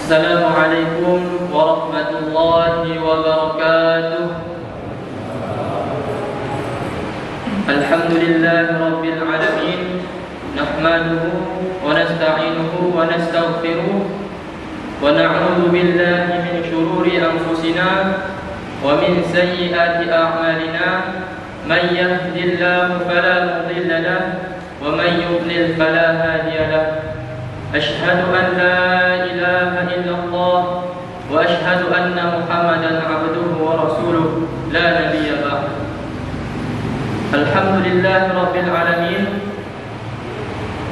Assalamualaikum warahmatullahi wabarakatuh. Alhamdulillahi rabbil alamin. Nahmaduhu wa nasta'inuhu wa nastaghfiruh wa na'udzu billahi min shururi anfusina wa min sayyiati a'malina. Man yahdihillahu fala mudilla lahu wa man yudlil fala hadiya lahu. Asyhadu an la ilaha illallah wa asyhadu anna Muhammadan abduhu wa rasuluh la nabiyya ba'd. Alhamdulillahi rabbil alamin.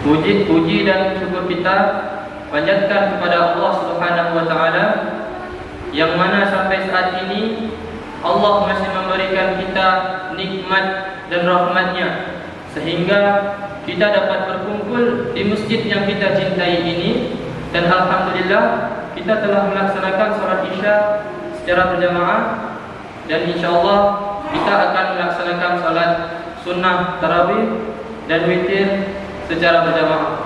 Puji dan syukur kita panjatkan kepada Allah Subhanahu wa taala, yang mana sampai saat ini Allah masih memberikan kita nikmat dan rahmat-Nya sehingga kita dapat berkumpul di masjid yang kita cintai ini. Dan alhamdulillah kita telah melaksanakan salat Isya secara berjamaah, dan insyaallah kita akan melaksanakan salat sunnah tarawih dan witir secara berjamaah.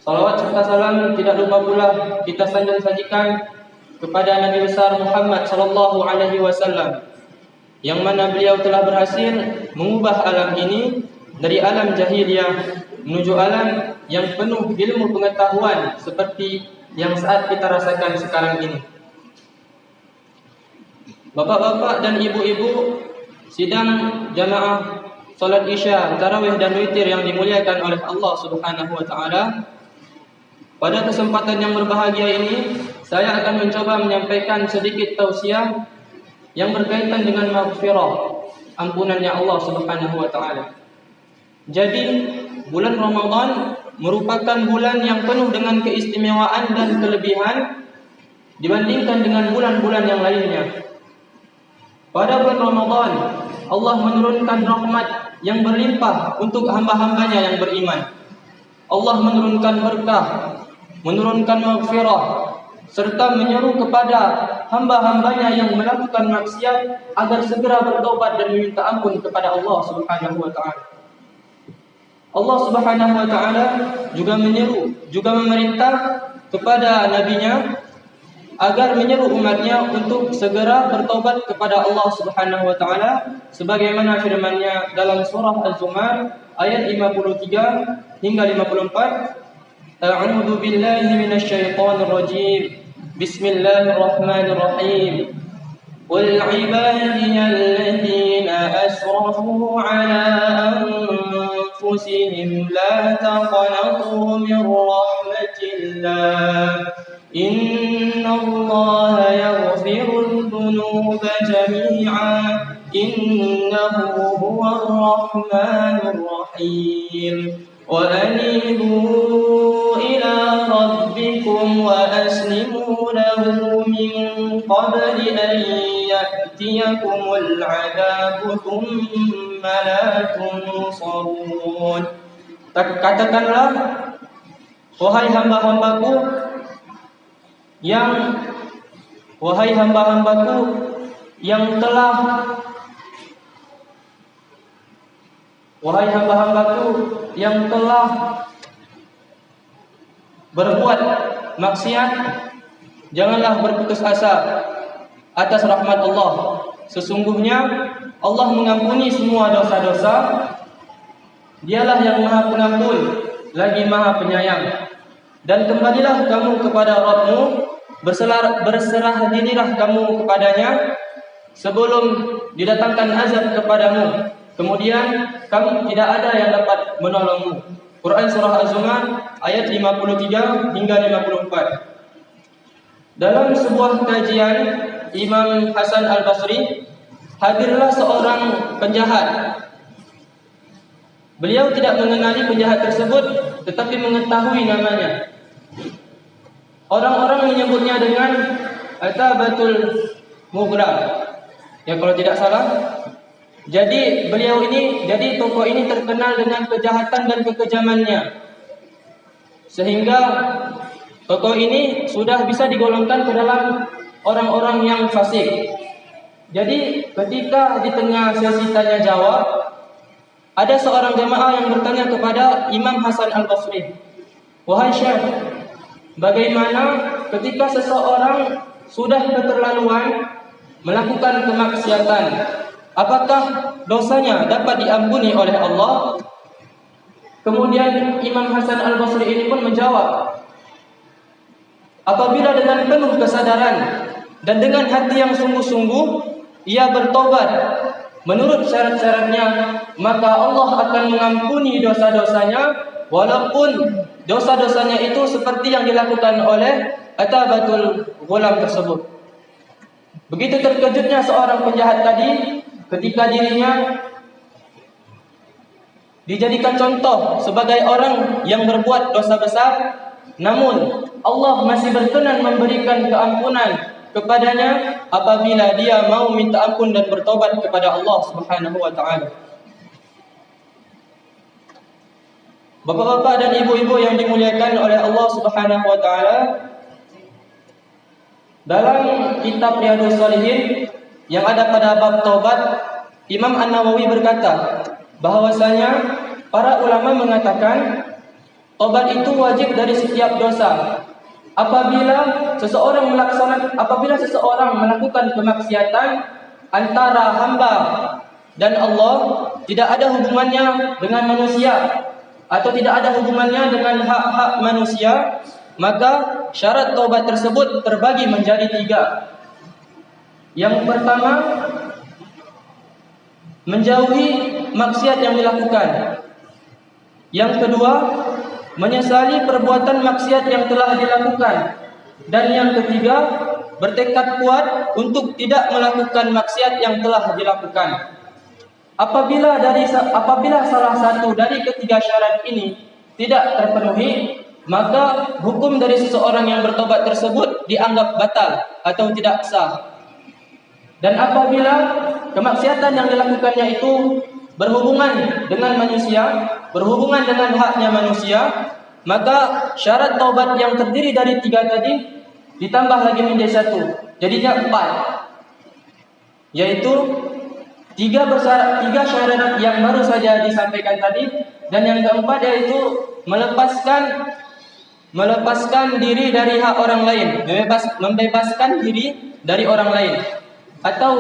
Salawat serta salam tidak lupa pula kita sajikan kepada Nabi besar Muhammad sallallahu alaihi wasallam, yang mana beliau telah berhasil mengubah alam ini dari alam jahiliyah menuju alam yang penuh ilmu pengetahuan seperti yang saat kita rasakan sekarang ini. Bapak-bapak dan ibu-ibu sidang jamaah salat Isya, tarawih dan witir yang dimuliakan oleh Allah Subhanahu wa taala. Pada kesempatan yang berbahagia ini, saya akan mencoba menyampaikan sedikit tausiah yang berkaitan dengan maghfirah, ampunannya Allah Subhanahu wa taala. Jadi, bulan Ramadan merupakan bulan yang penuh dengan keistimewaan dan kelebihan dibandingkan dengan bulan-bulan yang lainnya. Pada bulan Ramadan, Allah menurunkan rahmat yang berlimpah untuk hamba-hambanya yang beriman. Allah menurunkan berkah, menurunkan maghfirah, serta menyeru kepada hamba-hambanya yang melakukan maksiat agar segera bertaubat dan meminta ampun kepada Allah Subhanahu wa taala. Allah Subhanahu wa taala juga memerintah kepada nabinya agar menyeru umatnya untuk segera bertaubat kepada Allah Subhanahu wa taala, sebagaimana firman-Nya dalam surah Az-Zumar ayat 53 hingga 54. A'udzu billahi minasyaitonir rajim. Bismillahirrahmanirrahim. Qul 'ibadiyalladzina asrafu 'ala anfusihim la taqnatu min rahmatillah. Innallaha yaghfirudz dzunuba jami'a. Innahu huwar rahmanur rahim. Wa anibu ila rabbikum wa aslimu lahu min qabli an ya'tiyakumul 'adzabu thumma la tunsarun. Katakanlah, wahai hamba-hambaku yang telah berbuat maksiat, janganlah berputus asa atas rahmat Allah. Sesungguhnya Allah mengampuni semua dosa-dosa. Dialah yang Maha Pengampun lagi Maha Penyayang. Dan kembalilah kamu kepada Rabb-Mu, berserah dirilah kamu kepadanya sebelum didatangkan azab kepadamu. Kemudian kamu tidak ada yang dapat menolongmu. Quran surah Az-Zumar ayat 53 hingga 54. Dalam sebuah kajian Imam Hasan Al-Basri, hadirlah seorang penjahat. Beliau tidak mengenali penjahat tersebut, tetapi mengetahui namanya. Orang-orang menyebutnya dengan Atabatul Mughram, ya kalau tidak salah. Jadi tokoh ini terkenal dengan kejahatan dan kekejamannya, sehingga tokoh ini sudah bisa digolongkan ke dalam orang-orang yang fasik. Jadi ketika di tengah sesi tanya jawab, ada seorang jamaah yang bertanya kepada Imam Hasan Al-Basri, "Wahai Syekh, bagaimana ketika seseorang sudah keterlaluan melakukan kemaksiatan, apakah dosanya dapat diampuni oleh Allah? Kemudian Imam Hasan Al-Basri ini pun menjawab, apabila dengan penuh kesadaran dan dengan hati yang sungguh-sungguh ia bertobat menurut syarat-syaratnya, maka Allah akan mengampuni dosa-dosanya, walaupun dosa-dosanya itu seperti yang dilakukan oleh atabatul ghulam tersebut. Begitu terkejutnya seorang penjahat tadi ketika dirinya dijadikan contoh sebagai orang yang berbuat dosa besar, namun Allah masih berkenan memberikan keampunan kepadanya apabila dia mau minta ampun dan bertobat kepada Allah Subhanahu wa taala. Bapak-bapak dan ibu-ibu yang dimuliakan oleh Allah Subhanahu wa taala, dalam kitab Riyadhus Shalihin yang ada pada bab taubat, Imam An-Nawawi berkata bahwasanya para ulama mengatakan taubat itu wajib dari setiap dosa. Apabila seseorang melakukan kemaksiatan antara hamba dan Allah, tidak ada hubungannya dengan manusia atau tidak ada hubungannya dengan hak-hak manusia, maka syarat taubat tersebut terbagi menjadi 3. Yang pertama, menjauhi maksiat yang dilakukan. Yang kedua, menyesali perbuatan maksiat yang telah dilakukan. Dan yang ketiga, bertekad kuat untuk tidak melakukan maksiat yang telah dilakukan. Apabila salah satu dari ketiga syarat ini tidak terpenuhi, maka hukum dari seseorang yang bertobat tersebut dianggap batal atau tidak sah. Dan apabila kemaksiatan yang dilakukannya itu berhubungan dengan manusia, berhubungan dengan haknya manusia, maka syarat taubat yang terdiri dari 3 tadi ditambah lagi menjadi 1, jadinya 4, yaitu 3 syarat yang baru saja disampaikan tadi, dan yang keempat yaitu melepaskan diri dari hak orang lain, membebaskan diri dari orang lain, atau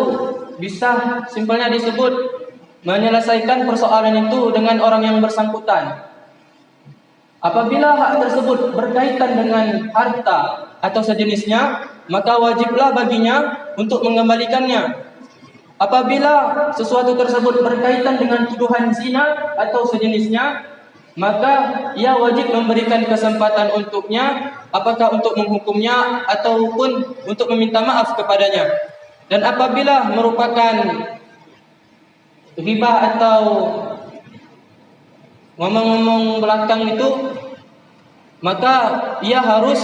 bisa simpelnya disebut menyelesaikan persoalan itu dengan orang yang bersangkutan. Apabila hak tersebut berkaitan dengan harta atau sejenisnya, maka wajiblah baginya untuk mengembalikannya. Apabila sesuatu tersebut berkaitan dengan tuduhan zina atau sejenisnya, maka ia wajib memberikan kesempatan untuknya, apakah untuk menghukumnya ataupun untuk meminta maaf kepadanya. Dan apabila merupakan ghibah atau ngomong-ngomong belakang itu, maka ia harus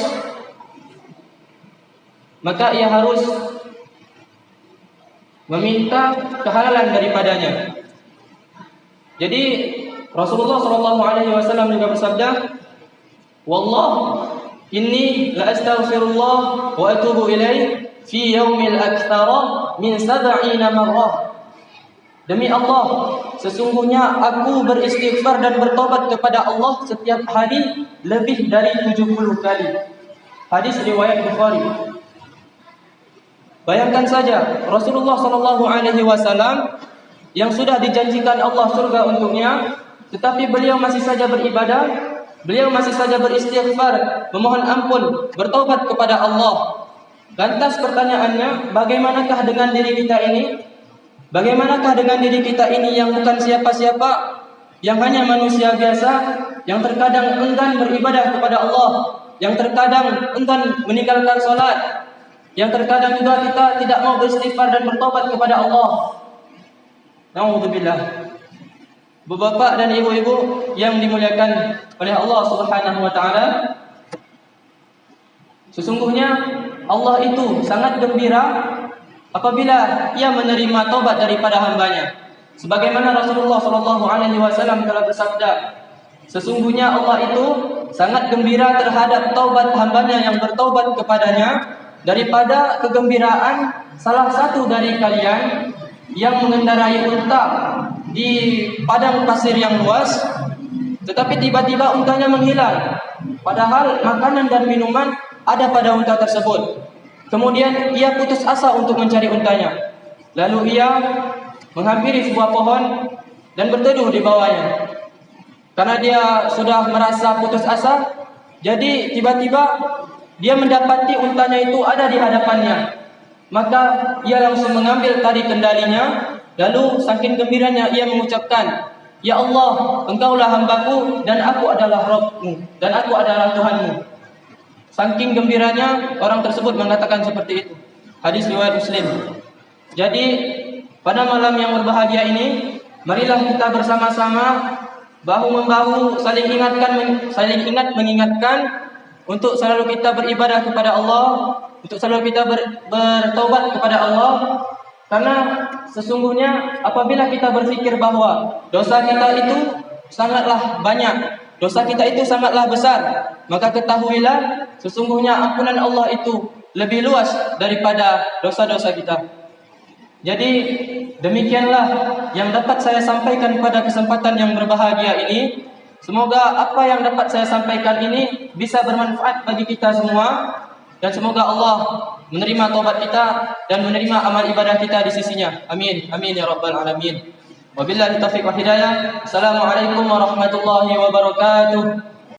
meminta kehalalan daripadanya. Jadi Rasulullah SAW juga bersabda, "Wallah inni la astaghfirullah wa atubu ilaih fi yaumil aktsara min 70 marrah." Demi Allah, sesungguhnya aku beristighfar dan bertobat kepada Allah setiap hari lebih dari 70 kali. Hadis riwayat Bukhari. Bayangkan saja, Rasulullah SAW yang sudah dijanjikan Allah surga untuknya, tetapi beliau masih saja beribadah, beliau masih saja beristighfar, memohon ampun, bertobat kepada Allah. Lantas pertanyaannya, bagaimanakah dengan diri kita ini? Bagaimanakkah dengan diri kita ini yang bukan siapa-siapa, yang hanya manusia biasa, yang terkadang enggan beribadah kepada Allah, yang terkadang enggan meninggalkan salat, yang terkadang juga kita tidak mau beristighfar dan bertobat kepada Allah. Na'udzubillah. Bapak dan ibu-ibu yang dimuliakan oleh Allah Subhanahu wa taala, sesungguhnya Allah itu sangat gembira apabila ia menerima taubat daripada hambanya. Sebagaimana Rasulullah SAW telah bersabda, sesungguhnya Allah itu sangat gembira terhadap taubat hambanya yang bertaubat kepadanya, daripada kegembiraan salah satu dari kalian yang mengendarai unta di padang pasir yang luas, Tetapi tiba-tiba untanya menghilang. Padahal makanan dan minuman ada pada unta tersebut. Kemudian ia putus asa untuk mencari untanya. Lalu ia menghampiri sebuah pohon dan berteduh di bawahnya. Karena dia sudah merasa putus asa, jadi tiba-tiba dia mendapati untanya itu ada di hadapannya. Maka ia langsung mengambil tali kendalinya, lalu saking gembiranya ia mengucapkan, "Ya Allah, Engkaulah hambaku dan aku adalah Rabbmu dan aku adalah Tuhanmu." Saking gembiranya orang tersebut mengatakan seperti itu. Hadis riwayat Muslim. Jadi pada malam yang berbahagia ini, marilah kita bersama-sama bahu-membahu saling ingat mengingatkan untuk selalu kita beribadah kepada Allah, untuk selalu kita bertaubat kepada Allah. Karena sesungguhnya apabila kita berfikir bahwa dosa kita itu sangatlah banyak, dosa kita itu sangatlah besar, maka ketahuilah sesungguhnya ampunan Allah itu lebih luas daripada dosa-dosa kita. Jadi demikianlah yang dapat saya sampaikan pada kesempatan yang berbahagia ini. Semoga apa yang dapat saya sampaikan ini bisa bermanfaat bagi kita semua, dan semoga Allah menerima taubat kita dan menerima amal ibadah kita di sisinya. Amin. Amin ya rabbal alamin. Wabillahi taufiq wa hidayah. Assalamualaikum warahmatullahi wabarakatuh.